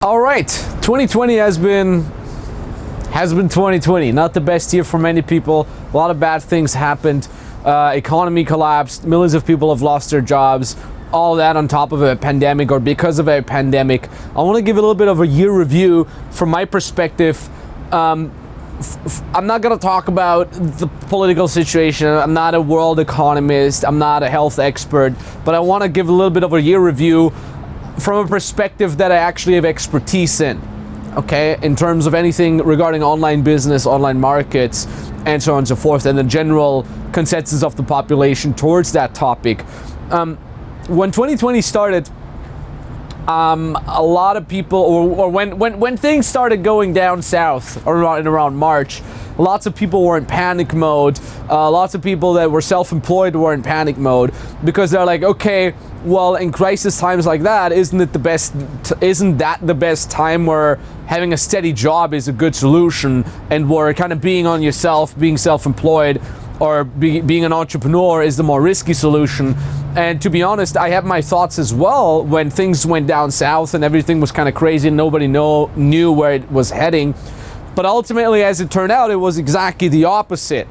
All right, 2020 has been 2020. Not the best year for many people. A lot of bad things happened. Economy collapsed. Millions of people have lost their jobs. All that on top of a pandemic or because of a pandemic. I want to give a little bit of a year review from my perspective. I'm not going to talk about the political situation. I'm not a world economist. I'm not a health expert. But I want to give a little bit of a year review from a perspective that I actually have expertise in, okay, in terms of anything regarding online business, online markets, and so on and so forth, and the general consensus of the population towards that topic. When 2020 started, a lot of people, or when things started going down south around March, lots of people were in panic mode. Lots of people that were self-employed were in panic mode because they're like, okay, well, in crisis times like that, isn't that the best time where having a steady job is a good solution, and where kind of being on yourself, being self-employed, or being an entrepreneur is the more risky solution. And to be honest, I have my thoughts as well when things went down south and everything was kind of crazy and nobody knew where it was heading. But ultimately, as it turned out, it was exactly the opposite.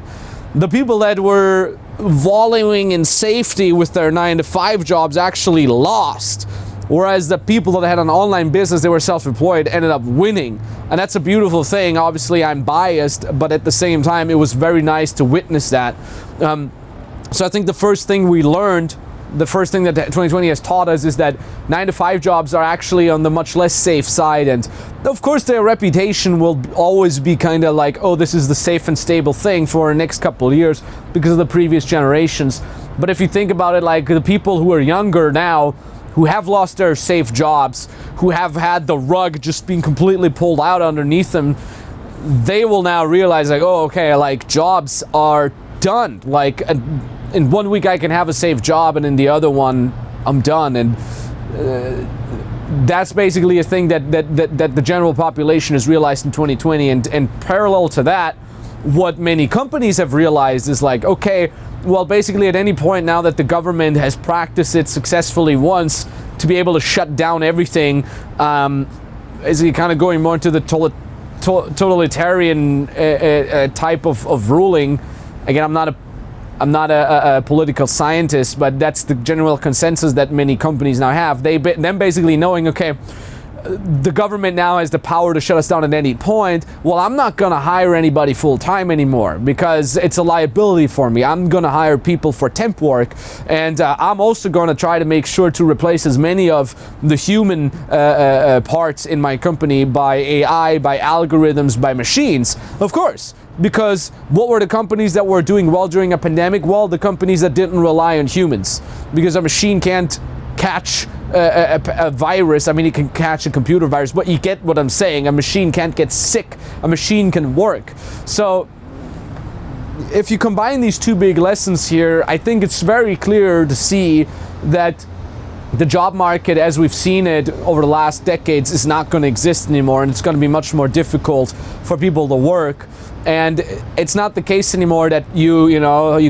The people that were wallowing in safety with their 9-to-5 jobs actually lost, whereas the people that had an online business, they were self-employed, ended up winning. And that's a beautiful thing. Obviously, I'm biased, but at the same time, it was very nice to witness that. So I think the first thing we learned, the first thing that 2020 has taught us, is that 9-to-5 jobs are actually on the much less safe side. And of course, their reputation will always be kind of like, oh, this is the safe and stable thing for the next couple of years because of the previous generations. But if you think about it, like the people who are younger now, who have lost their safe jobs, who have had the rug just being completely pulled out underneath them, they will now realize, like, oh, okay, like jobs are done. Like in 1 week I can have a safe job, and in the other one I'm done. And that's basically a thing that the general population has realized in 2020. And parallel to that, what many companies have realized is like, okay, well, basically at any point now that the government has practiced it successfully once to be able to shut down everything, is it kind of going more into the totalitarian type of ruling. Again, I'm not a political scientist, but that's the general consensus that many companies now have. Them basically knowing, okay, the government now has the power to shut us down at any point. Well, I'm not going to hire anybody full-time anymore because it's a liability for me. I'm going to hire people for temp work, and I'm also going to try to make sure to replace as many of the human parts in my company by AI, by algorithms, by machines, of course. Because what were the companies that were doing well during a pandemic? Well, the companies that didn't rely on humans, because a machine can't catch a virus. I mean, it can catch a computer virus, but you get what I'm saying. A machine can't get sick. A machine can work. So if you combine these two big lessons here, I think it's very clear to see that the job market, as we've seen it over the last decades, is not going to exist anymore, and it's going to be much more difficult for people to work. And it's not the case anymore that you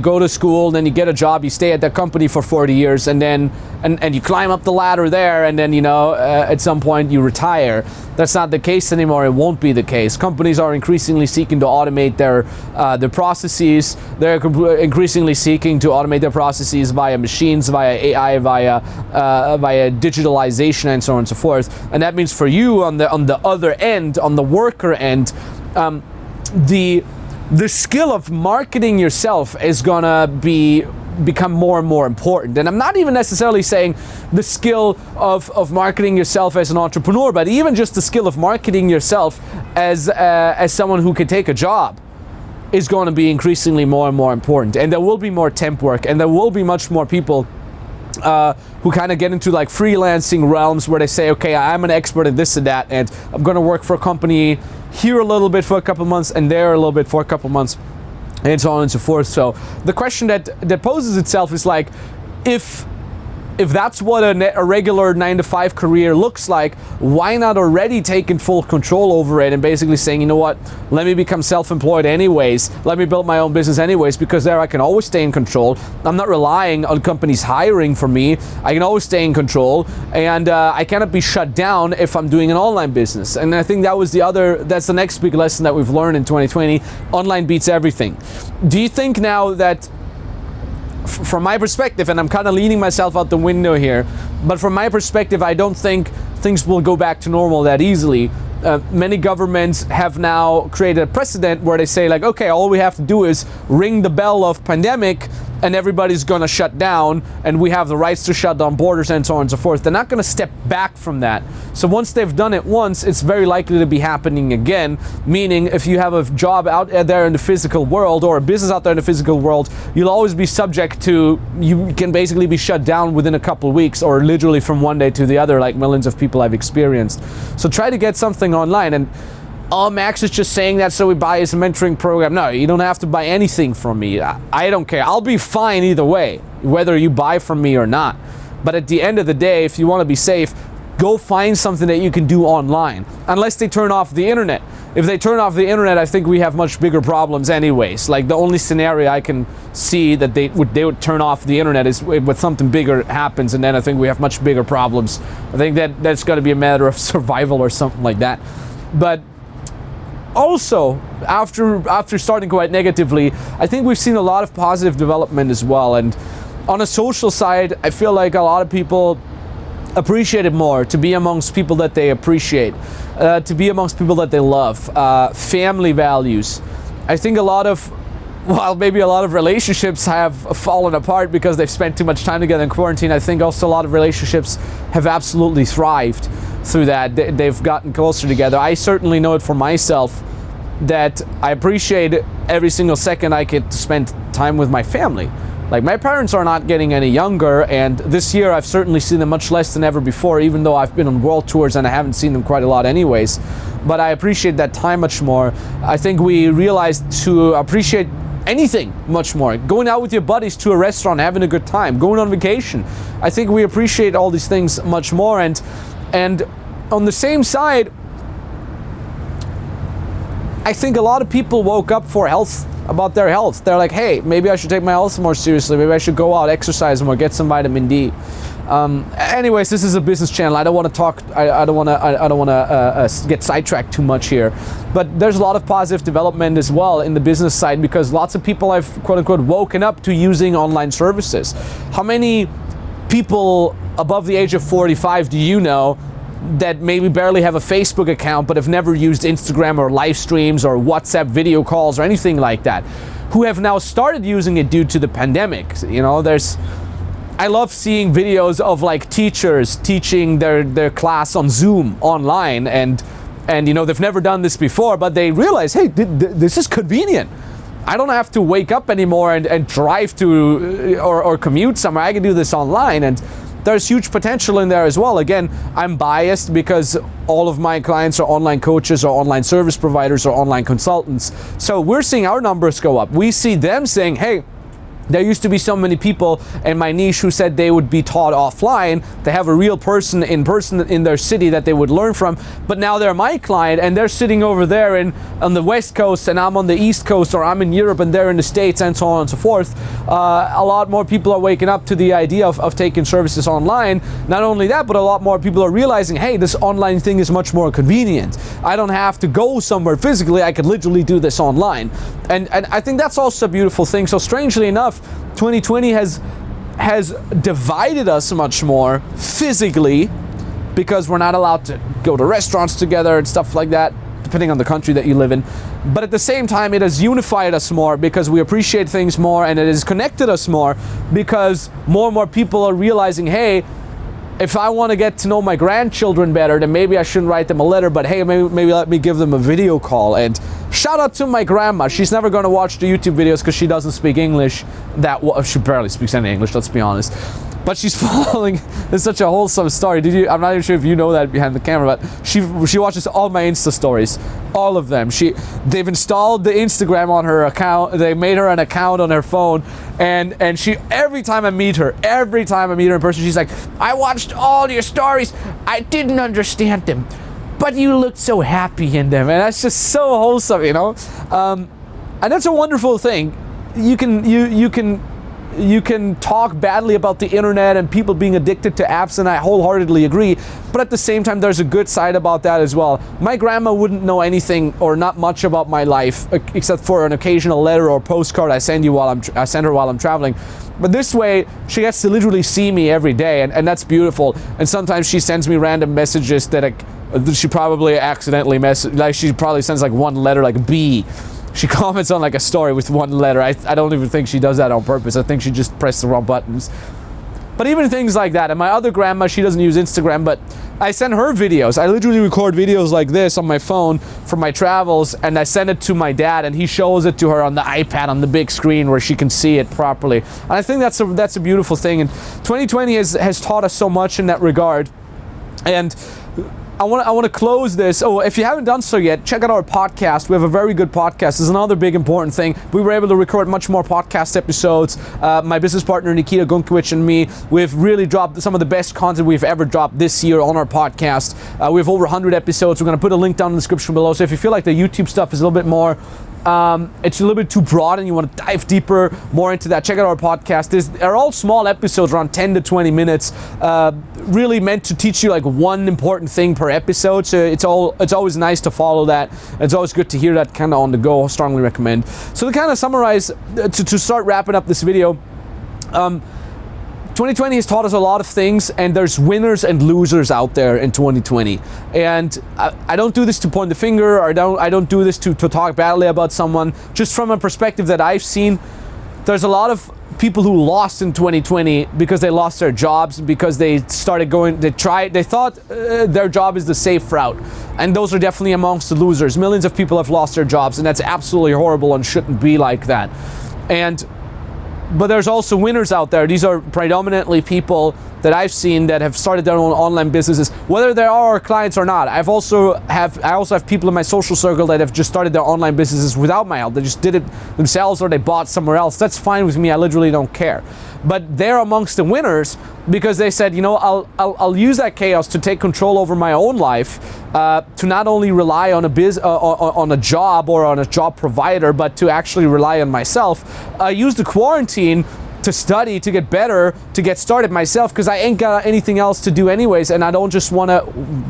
go to school, then you get a job, you stay at that company for 40 years, and then and you climb up the ladder there, and then at some point you retire. That's not the case anymore. It won't be the case. Companies are increasingly seeking to automate their processes. They're increasingly seeking to automate their processes via machines, via AI, via digitalization, and so on and so forth. And that means for you on the other end, on the worker end, the skill of marketing yourself is gonna become more and more important. And I'm not even necessarily saying the skill of marketing yourself as an entrepreneur, but even just the skill of marketing yourself as someone who can take a job is going to be increasingly more and more important. And there will be more temp work, and there will be much more people who kind of get into like freelancing realms where they say, okay, I'm an expert in this and that, and I'm going to work for a company here a little bit for a couple months and there a little bit for a couple months, and so on and so forth. So the question that poses itself is like, if if that's what a regular 9-to-5 career looks like, why not already taking full control over it and basically saying, you know what, let me become self-employed anyways, let me build my own business anyways, because there I can always stay in control. I'm not relying on companies hiring for me. I can always stay in control, and I cannot be shut down if I'm doing an online business. And I think that's the next big lesson that we've learned in 2020. Online beats everything. Do you think now that, from my perspective, and I'm kind of leaning myself out the window here, but from my perspective, I don't think things will go back to normal that easily. Many governments have now created a precedent where they say, like, okay, all we have to do is ring the bell of pandemic and everybody's going to shut down, and we have the rights to shut down borders and so on and so forth. They're not going to step back from that. So once they've done it once, it's very likely to be happening again, meaning if you have a job out there in the physical world or a business out there in the physical world, you'll always be subject to, you can basically be shut down within a couple of weeks or literally from one day to the other, like millions of people I've experienced. So try to get something online. And Max is just saying that so we buy his mentoring program. No, you don't have to buy anything from me. I don't care. I'll be fine either way, whether you buy from me or not. But at the end of the day, if you want to be safe, go find something that you can do online, unless they turn off the internet. If they turn off the internet, I think we have much bigger problems anyways. Like, the only scenario I can see that they would turn off the internet is when something bigger happens, and then I think we have much bigger problems. I think that's got to be a matter of survival or something like that. But also, after starting quite negatively, I think we've seen a lot of positive development as well. And on a social side, I feel like a lot of people appreciate it more, to be amongst people that they appreciate, to be amongst people that they love, family values. I think maybe a lot of relationships have fallen apart because they've spent too much time together in quarantine. I think also a lot of relationships have absolutely thrived through that. They've gotten closer together. I certainly know it for myself that I appreciate every single second I get to spend time with my family. Like, my parents are not getting any younger, and this year I've certainly seen them much less than ever before, even though I've been on world tours and I haven't seen them quite a lot anyways. But I appreciate that time much more. I think we realized to appreciate anything much more. Going out with your buddies to a restaurant, having a good time, going on vacation. I think we appreciate all these things much more. And on the same side, I think a lot of people woke up about their health. They're like, hey, maybe I should take my health more seriously. Maybe I should go out, exercise more, get some vitamin D. Anyways, this is a business channel. I don't want to talk. I don't want to get sidetracked too much here. But there's a lot of positive development as well in the business side, because lots of people have, quote unquote, woken up to using online services. How many people above the age of 45 do you know that maybe barely have a Facebook account but have never used Instagram or live streams or WhatsApp video calls or anything like that, who have now started using it due to the pandemic? You know, I love seeing videos of like teachers teaching their class on Zoom online, and you know, they've never done this before, but they realize, hey, this is convenient. I don't have to wake up anymore and drive to or commute somewhere. I can do this online, and there's huge potential in there as well. Again, I'm biased because all of my clients are online coaches or online service providers or online consultants. So we're seeing our numbers go up. We see them saying, hey, there used to be so many people in my niche who said they would be taught offline. They have a real person in their city that they would learn from, but now they're my client and they're sitting over there on the West Coast, and I'm on the East Coast, or I'm in Europe and they're in the States, and so on and so forth. A lot more people are waking up to the idea of taking services online. Not only that, but a lot more people are realizing, hey, this online thing is much more convenient. I don't have to go somewhere physically. I could literally do this online. And I think that's also a beautiful thing. So strangely enough, 2020 has divided us much more physically, because we're not allowed to go to restaurants together and stuff like that, depending on the country that you live in. But at the same time, it has unified us more because we appreciate things more, and it has connected us more because more and more people are realizing, hey, if I want to get to know my grandchildren better, then maybe I shouldn't write them a letter, but hey, maybe let me give them a video call. And shout out to my grandma. She's never going to watch the YouTube videos because she doesn't speak English that well. She barely speaks any English, let's be honest. but she's following. It's such a wholesome story. I'm not even sure if you know that behind the camera, but she watches all my Insta stories, all of them. They've installed the Instagram on her account. They made her an account on her phone, and she, every time I meet her in person, she's like, I watched all your stories. I didn't understand them, but you looked so happy in them, and that's just so wholesome, you know. And that's a wonderful thing. You can talk badly about the internet and people being addicted to apps, and I wholeheartedly agree, but at the same time there's a good side about that as well. My grandma wouldn't know anything or not much about my life except for an occasional letter or postcard I send her while I'm traveling. But this way she gets to literally see me every day, and that's beautiful. And sometimes she sends me random messages that she probably accidentally she probably sends like one letter, like B. She comments on like a story with one letter. I don't even think she does that on purpose. I think she just pressed the wrong buttons. But even things like that. And my other grandma, she doesn't use Instagram, but I send her videos. I literally record videos like this on my phone from my travels, and I send it to my dad, and he shows it to her on the iPad on the big screen where she can see it properly. And I think that's a beautiful thing. And 2020 has taught us so much in that regard. And I want to close this. Oh, if you haven't done so yet, check out our podcast. We have a very good podcast. This is another big important thing. We were able to record much more podcast episodes. My business partner Nikita Gunkiewicz and me, we've really dropped some of the best content we've ever dropped this year on our podcast. We have over 100 episodes. We're going to put a link down in the description below. So if you feel like the YouTube stuff is a little bit more it's a little bit too broad and you want to dive deeper more into that, check out our podcast. They're all small episodes, around 10 to 20 minutes, really meant to teach you like one important thing per episode. So it's always nice to follow that. It's always good to hear that kind of on the go. Strongly recommend. So to kind of summarize, to start wrapping up this video, 2020 has taught us a lot of things, and there's winners and losers out there in 2020. And I don't do this to point the finger, or I don't do this to talk badly about someone. Just from a perspective that I've seen, there's a lot of people who lost in 2020 because they lost their jobs, because they thought their job is the safe route. And those are definitely amongst the losers. Millions of people have lost their jobs, and that's absolutely horrible and shouldn't be like that. But there's also winners out there. These are predominantly people that I've seen that have started their own online businesses, whether they are our clients or not. I also have people in my social circle that have just started their online businesses without my help. They just did it themselves, or they bought somewhere else. That's fine with me. I literally don't care. But they're amongst the winners because they said, you know, I'll use that chaos to take control over my own life, to not only rely on a job or on a job provider, but to actually rely on myself. Use the quarantine to study, to get better, to get started myself, because I ain't got anything else to do anyways, and I don't just want to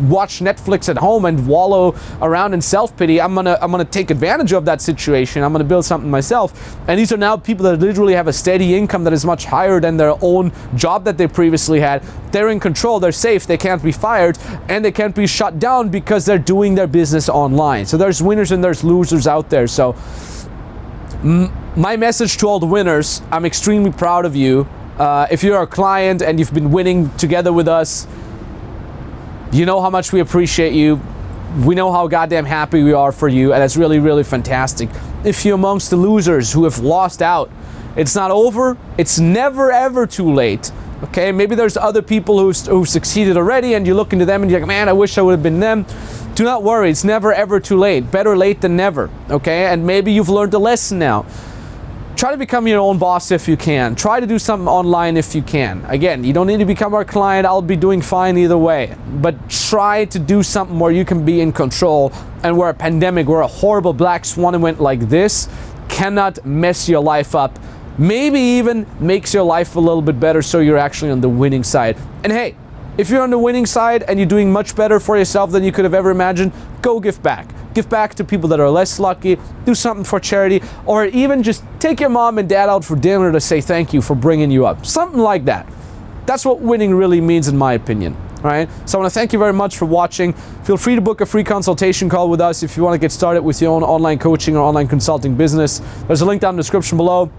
watch Netflix at home and wallow around in self-pity. I'm gonna take advantage of that situation. I'm gonna build something myself. And these are now people that literally have a steady income that is much higher than their own job that they previously had. They're in control, they're safe, they can't be fired, and they can't be shut down because they're doing their business online. So there's winners and there's losers out there. So my message to all the winners: I'm extremely proud of you. If you're a client and you've been winning together with us, you know how much we appreciate you. We know how goddamn happy we are for you, and it's really, really fantastic. If you're amongst the losers who have lost out, it's not over. It's never ever too late. Okay, maybe there's other people who've succeeded already, and you look into them and you're like, man, I wish I would have been them. Do not worry, it's never ever too late. Better late than never, okay? And maybe you've learned a lesson now. Try to become your own boss if you can. Try to do something online if you can. Again, you don't need to become our client. I'll be doing fine either way. But try to do something where you can be in control, and where a pandemic, where a horrible black swan event like this cannot mess your life up. Maybe even makes your life a little bit better, so you're actually on the winning side. And hey, if you're on the winning side and you're doing much better for yourself than you could have ever imagined, go give back. Give back to people that are less lucky, do something for charity, or even just take your mom and dad out for dinner to say thank you for bringing you up. Something like that. That's what winning really means, in my opinion. All right? So I want to thank you very much for watching. Feel free to book a free consultation call with us if you want to get started with your own online coaching or online consulting business. There's a link down in the description below.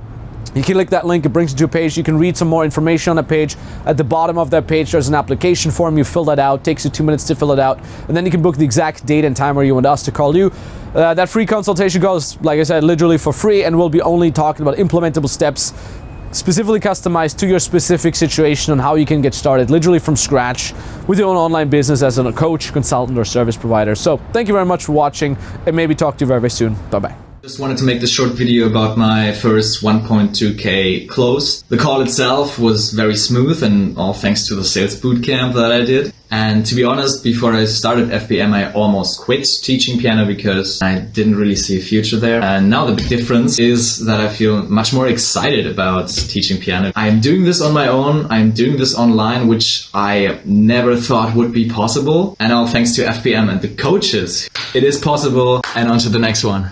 You can click that link, it brings you to a page. You can read some more information on the page. At the bottom of that page, there's an application form. You fill that out, takes you 2 minutes to fill it out, and then you can book the exact date and time where you want us to call you. That free consultation goes, like I said, literally for free, and we'll be only talking about implementable steps specifically customized to your specific situation on how you can get started literally from scratch with your own online business as a coach, consultant, or service provider. So thank you very much for watching, and maybe talk to you very, very soon. Bye-bye. Just wanted to make this short video about my first 1.2K close. The call itself was very smooth, and all thanks to the sales bootcamp that I did. And to be honest, before I started FBM, I almost quit teaching piano because I didn't really see a future there. And now the big difference is that I feel much more excited about teaching piano. I'm doing this on my own. I'm doing this online, which I never thought would be possible. And all thanks to FBM and the coaches. It is possible, and on to the next one.